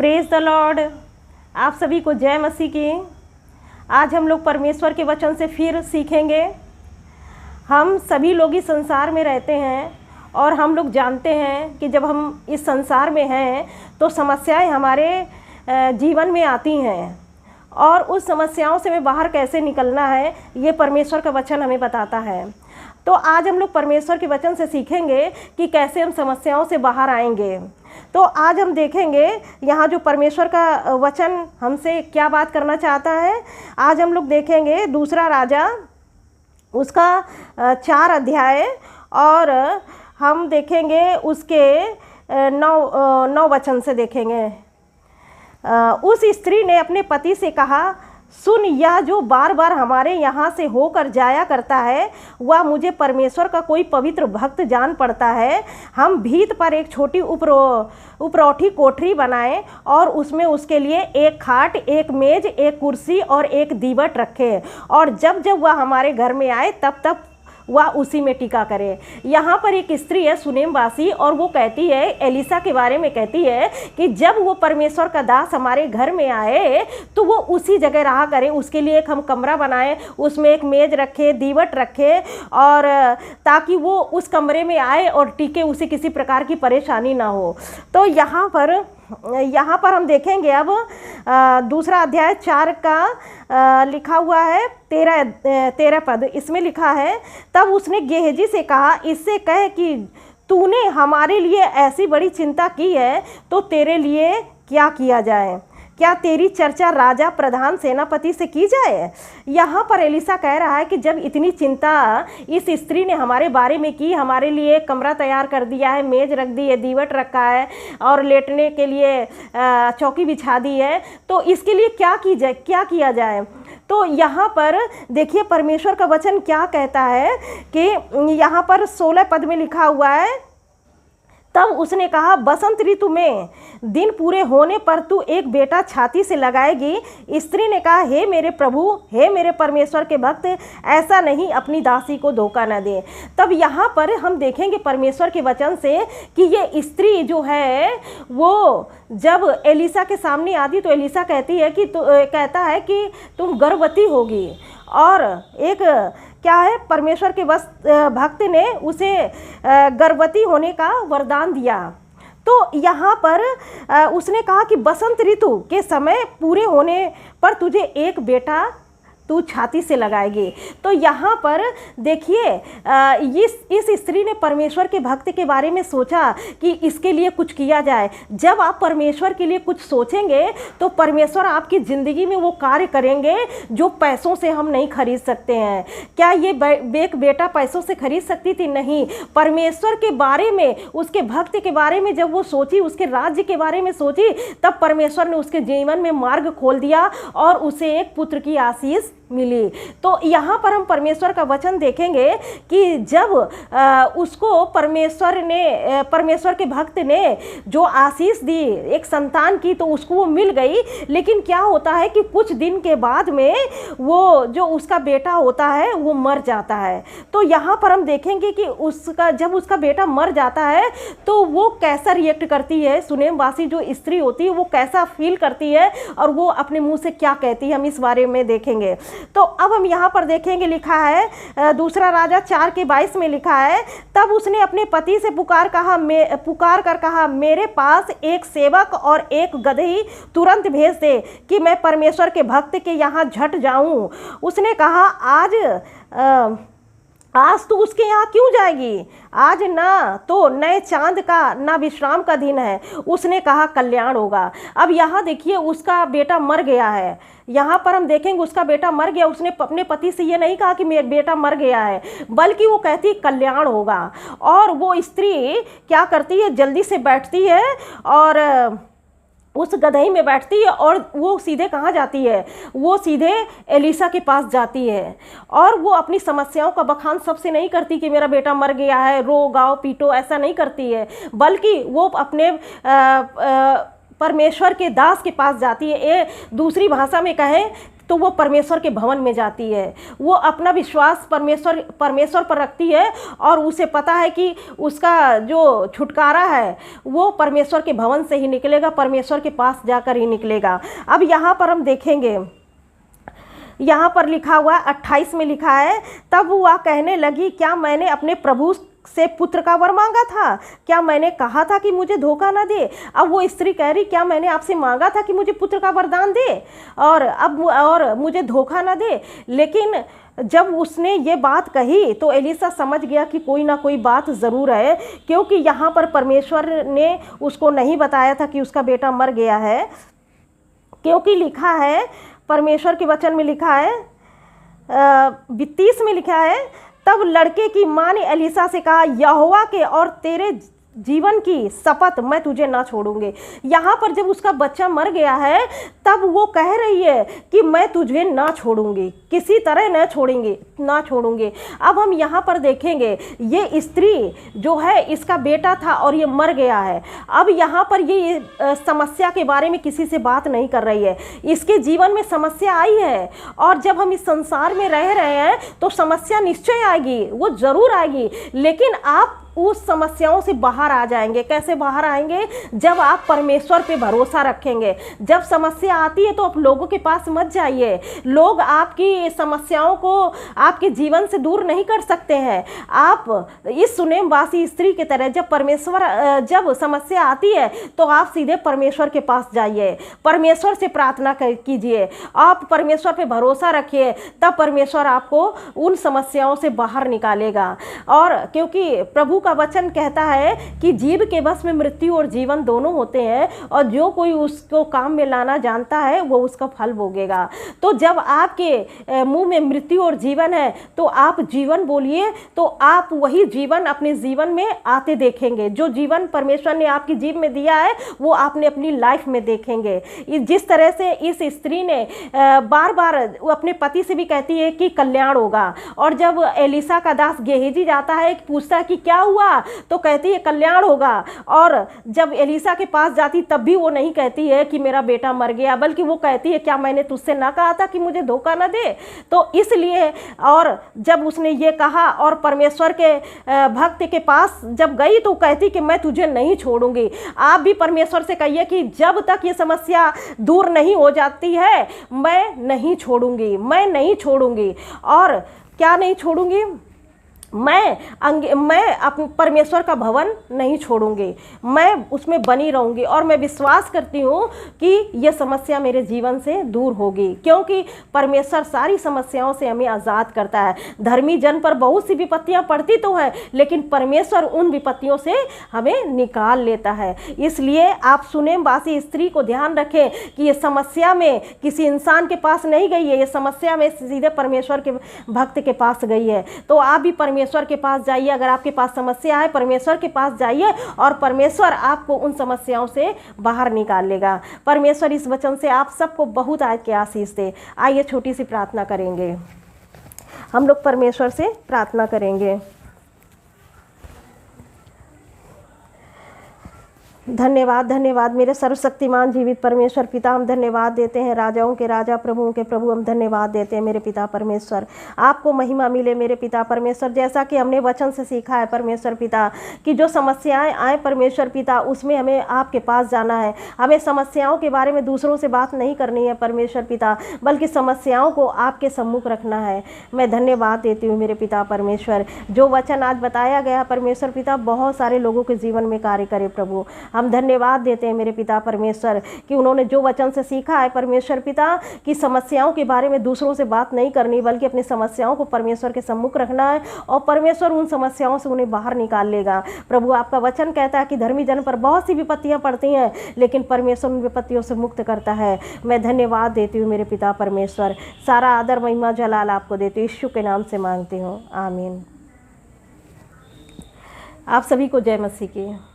Praise the Lord. आप सभी को जय मसीह की। आज हम लोग परमेश्वर के वचन से फिर सीखेंगे। हम सभी लोग इस संसार में रहते हैं और हम लोग जानते हैं कि जब हम इस संसार में हैं तो समस्याएं हमारे जीवन में आती हैं और उस समस्याओं से हमें बाहर कैसे निकलना है ये परमेश्वर का वचन हमें बताता है। तो आज हम लोग परमेश्वर के वचन से सीखेंगे कि कैसे हम समस्याओं से बाहर आएंगे। तो आज हम देखेंगे यहाँ जो परमेश्वर का वचन हमसे क्या बात करना चाहता है। आज हम लोग देखेंगे दूसरा राजा उसका 4 अध्याय और हम देखेंगे उसके 9 वचन से देखेंगे। उस स्त्री ने अपने पति से कहा, सुन, यह जो बार बार हमारे यहाँ से होकर जाया करता है वह मुझे परमेश्वर का कोई पवित्र भक्त जान पड़ता है। हम भीत पर एक छोटी उपरौठी कोठरी बनाएं और उसमें उसके लिए एक खाट, एक मेज, एक कुर्सी और एक दीवट रखें, और जब जब वह हमारे घर में आए तब तब वह उसी में टीका करे। यहाँ पर एक स्त्री है सुनेमवासी, और वो कहती है, एलिसा के बारे में कहती है कि जब वो परमेश्वर का दास हमारे घर में आए तो वो उसी जगह रहा करे। उसके लिए एक हम कमरा बनाएं, उसमें एक मेज रखे, दीवट रखे, और ताकि वो उस कमरे में आए और टीके, उसे किसी प्रकार की परेशानी ना हो। तो यहाँ पर हम देखेंगे अब दूसरा अध्याय 4 का लिखा हुआ है 13 पद। इसमें लिखा है, तब उसने गेहजी से कहा, इससे कह कि तूने हमारे लिए ऐसी बड़ी चिंता की है तो तेरे लिए क्या किया जाए? क्या तेरी चर्चा राजा, प्रधान, सेनापति से की जाए? यहाँ पर एलिसा कह रहा है कि जब इतनी चिंता इस स्त्री ने हमारे बारे में की, हमारे लिए कमरा तैयार कर दिया है, मेज रख दी है, दीवट रखा है और लेटने के लिए चौकी बिछा दी है, तो इसके लिए क्या किया जाए? तो यहाँ पर देखिए परमेश्वर का वचन क्या कहता है कि यहाँ पर 16 पद में लिखा हुआ है, तब उसने कहा, बसंत ऋतु में दिन पूरे होने पर तू एक बेटा छाती से लगाएगी। स्त्री ने कहा, हे मेरे प्रभु, हे मेरे परमेश्वर के भक्त, ऐसा नहीं, अपनी दासी को धोखा न दे। तब यहाँ पर हम देखेंगे परमेश्वर के वचन से कि ये स्त्री जो है वो जब एलिसा के सामने आती तो एलिसा कहता है कि तुम गर्भवती होगी, और एक क्या है, परमेश्वर के भक्त ने उसे गर्भवती होने का वरदान दिया। तो यहाँ पर उसने कहा कि बसंत ऋतु के समय पूरे होने पर तुझे एक बेटा तू छाती से लगाएगी। तो यहाँ पर देखिए इस स्त्री ने परमेश्वर के भक्त के बारे में सोचा कि इसके लिए कुछ किया जाए। जब आप परमेश्वर के लिए कुछ सोचेंगे तो परमेश्वर आपकी ज़िंदगी में वो कार्य करेंगे जो पैसों से हम नहीं खरीद सकते हैं। क्या ये एक बेटा पैसों से खरीद सकती थी? नहीं। परमेश्वर के बारे में, उसके भक्त के बारे में जब वो सोची, उसके राज्य के बारे में सोची, तब परमेश्वर ने उसके जीवन में मार्ग खोल दिया और उसे एक पुत्र की आशीष मिली। तो यहाँ पर हम परमेश्वर का वचन देखेंगे कि जब उसको परमेश्वर के भक्त ने जो आशीष दी एक संतान की, तो उसको वो मिल गई। लेकिन क्या होता है कि कुछ दिन के बाद में वो जो उसका बेटा होता है वो मर जाता है। तो यहाँ पर हम देखेंगे कि जब उसका बेटा मर जाता है तो वो कैसा रिएक्ट करती है, सुनेमवासी जो स्त्री होती है वो कैसा फील करती है और वो अपने मुंह से क्या कहती है, हम इस बारे में देखेंगे। तो अब हम यहाँ पर देखेंगे, लिखा है दूसरा राजा 4 के 22 में लिखा है, तब उसने अपने पति से पुकार कर कहा, मेरे पास एक सेवक और एक गदही तुरंत भेज दे कि मैं परमेश्वर के भक्त के यहाँ झट जाऊँ। उसने कहा, आज तू उसके यहाँ क्यों जाएगी? आज ना तो नए चांद का ना विश्राम का दिन है। उसने कहा, कल्याण होगा। अब यहाँ देखिए उसका बेटा मर गया है। यहाँ पर हम देखेंगे उसका बेटा मर गया। उसने अपने पति से ये नहीं कहा कि मेरा बेटा मर गया है, बल्कि वो कहती कल्याण होगा। और वो स्त्री क्या करती है, जल्दी से बैठती है और उस गदही में बैठती है और वो सीधे कहाँ जाती है, वो सीधे एलिसा के पास जाती है। और वो अपनी समस्याओं का बखान सबसे नहीं करती कि मेरा बेटा मर गया है, रो गाओ पीटो, ऐसा नहीं करती है, बल्कि वो अपने परमेश्वर के दास के पास जाती है। ये दूसरी भाषा में कहें तो वो परमेश्वर के भवन में जाती है। वो अपना विश्वास परमेश्वर पर रखती है और उसे पता है कि उसका जो छुटकारा है वो परमेश्वर के भवन से ही निकलेगा, परमेश्वर के पास जाकर ही निकलेगा। अब यहाँ पर हम देखेंगे, यहाँ पर लिखा हुआ 28 में लिखा है, तब वह कहने लगी, क्या मैंने अपने प्रभु से पुत्र का वर मांगा था? क्या मैंने कहा था कि मुझे धोखा ना दे? अब वो स्त्री कह रही, क्या मैंने आपसे मांगा था कि मुझे पुत्र का वरदान दे और मुझे धोखा ना दे? लेकिन जब उसने ये बात कही तो एलीशा समझ गया कि कोई ना कोई बात ज़रूर है, क्योंकि यहाँ पर परमेश्वर ने उसको नहीं बताया था कि उसका बेटा मर गया है। क्योंकि लिखा है, परमेश्वर के वचन में लिखा है, 32 में लिखा है, तब लड़के की माँ ने एलीशा से कहा, यहोवा के और तेरे जीवन की शपथ, मैं तुझे ना छोड़ूंगी। यहाँ पर जब उसका बच्चा मर गया है तब वो कह रही है कि मैं तुझे ना छोड़ूंगी, किसी तरह ना छोड़ूंगी। अब हम यहाँ पर देखेंगे, ये स्त्री जो है इसका बेटा था और ये मर गया है। अब यहाँ पर ये समस्या के बारे में किसी से बात नहीं कर रही है। इसके जीवन में समस्या आई है और जब हम इस संसार में रह रहे हैं तो समस्या निश्चय आएगी, वो ज़रूर आएगी, लेकिन आप उस समस्याओं से बाहर आ जाएंगे। कैसे बाहर आएंगे? जब आप परमेश्वर पे भरोसा रखेंगे। जब समस्या आती है तो आप लोगों के पास मत जाइए। लोग आपकी समस्याओं को आपके जीवन से दूर नहीं कर सकते हैं। आप इस सुनेमवासी स्त्री की तरह जब समस्या आती है तो आप सीधे परमेश्वर के पास जाइए, परमेश्वर से प्रार्थना कीजिए, आप परमेश्वर पे भरोसा रखिए, तब परमेश्वर आपको उन समस्याओं से बाहर निकालेगा। और क्योंकि प्रभु का वचन कहता है कि जीव के बस में मृत्यु और जीवन दोनों होते हैं, और जो कोई उसको काम में लाना जानता है वो उसका फल भोगेगा। तो जब आपके मुंह में मृत्यु और जीवन है तो आप जीवन बोलिए, तो आप वही जीवन अपने जीवन में आते देखेंगे। जो जीवन परमेश्वर ने आपकी जीव में दिया है वो आपने अपनी लाइफ में देखेंगे। जिस तरह से इस स्त्री ने बार बार अपने पति से भी कहती है कि कल्याण होगा, और जब एलीशा का दास गेहजी जाता है, पूछता है कि क्या हुआ, तो कहती है कल्याण होगा। और जब एलीशा के पास जाती तब भी वो नहीं कहती है कि मेरा बेटा मर गया, बल्कि वो कहती है क्या मैंने तुझसे ना कहा था कि मुझे धोखा ना दे? तो इसलिए, और जब उसने ये कहा और परमेश्वर के भक्त के पास जब गई तो कहती कि मैं तुझे नहीं छोड़ूंगी। आप भी परमेश्वर से कहिए कि जब तक ये समस्या दूर नहीं हो जाती है मैं नहीं छोड़ूंगी, मैं नहीं छोड़ूंगी। और क्या नहीं छोड़ूंगी? मैं परमेश्वर का भवन नहीं छोड़ूंगी, मैं उसमें बनी रहूंगी। और मैं विश्वास करती हूँ कि ये समस्या मेरे जीवन से दूर होगी, क्योंकि परमेश्वर सारी समस्याओं से हमें आज़ाद करता है। धर्मी जन पर बहुत सी विपत्तियाँ पड़ती तो हैं, लेकिन परमेश्वर उन विपत्तियों से हमें निकाल लेता है। इसलिए आप सुनेमवासी स्त्री को ध्यान रखें कि ये समस्या में किसी इंसान के पास नहीं गई है, ये समस्या में सीधे परमेश्वर के भक्त के पास गई है। तो आप भी परमेश्वर के पास जाइए। अगर आपके पास समस्या है, परमेश्वर के पास जाइए और परमेश्वर आपको उन समस्याओं से बाहर निकाल लेगा। परमेश्वर इस वचन से आप सबको बहुत आज के आशीष दे। आइए छोटी सी प्रार्थना करेंगे। हम लोग परमेश्वर से प्रार्थना करेंगे। धन्यवाद, धन्यवाद मेरे सर्वशक्तिमान जीवित परमेश्वर पिता, हम धन्यवाद देते हैं। राजाओं के राजा, प्रभुओं के प्रभु, हम धन्यवाद देते हैं मेरे पिता परमेश्वर। आपको महिमा मिले मेरे पिता परमेश्वर। जैसा कि हमने वचन से सीखा है परमेश्वर पिता कि जो समस्याएं आए परमेश्वर पिता, उसमें हमें आपके पास जाना है। हमें समस्याओं के बारे में दूसरों से बात नहीं करनी है परमेश्वर पिता, बल्कि समस्याओं को आपके सम्मुख रखना है। मैं धन्यवाद देती हूँ मेरे पिता परमेश्वर। जो वचन आज बताया गया परमेश्वर पिता, बहुत सारे लोगों के जीवन में कार्य करे प्रभु। हम धन्यवाद देते हैं मेरे पिता परमेश्वर कि उन्होंने जो वचन से सीखा है परमेश्वर पिता कि समस्याओं के बारे में दूसरों से बात नहीं करनी, बल्कि अपनी समस्याओं को परमेश्वर के सम्मुख रखना है, और परमेश्वर उन समस्याओं से उन्हें बाहर निकाल लेगा। प्रभु आपका वचन कहता है कि धर्मी जन पर बहुत सी विपत्तियां पड़ती हैं, लेकिन परमेश्वर उन विपत्तियों से मुक्त करता है। मैं धन्यवाद देती हूँ मेरे पिता परमेश्वर। सारा आदर महिमा जलाल आपको देती हूँ, यीशु के नाम से मांगती हूँ, आमीन। आप सभी को जय मसीह की।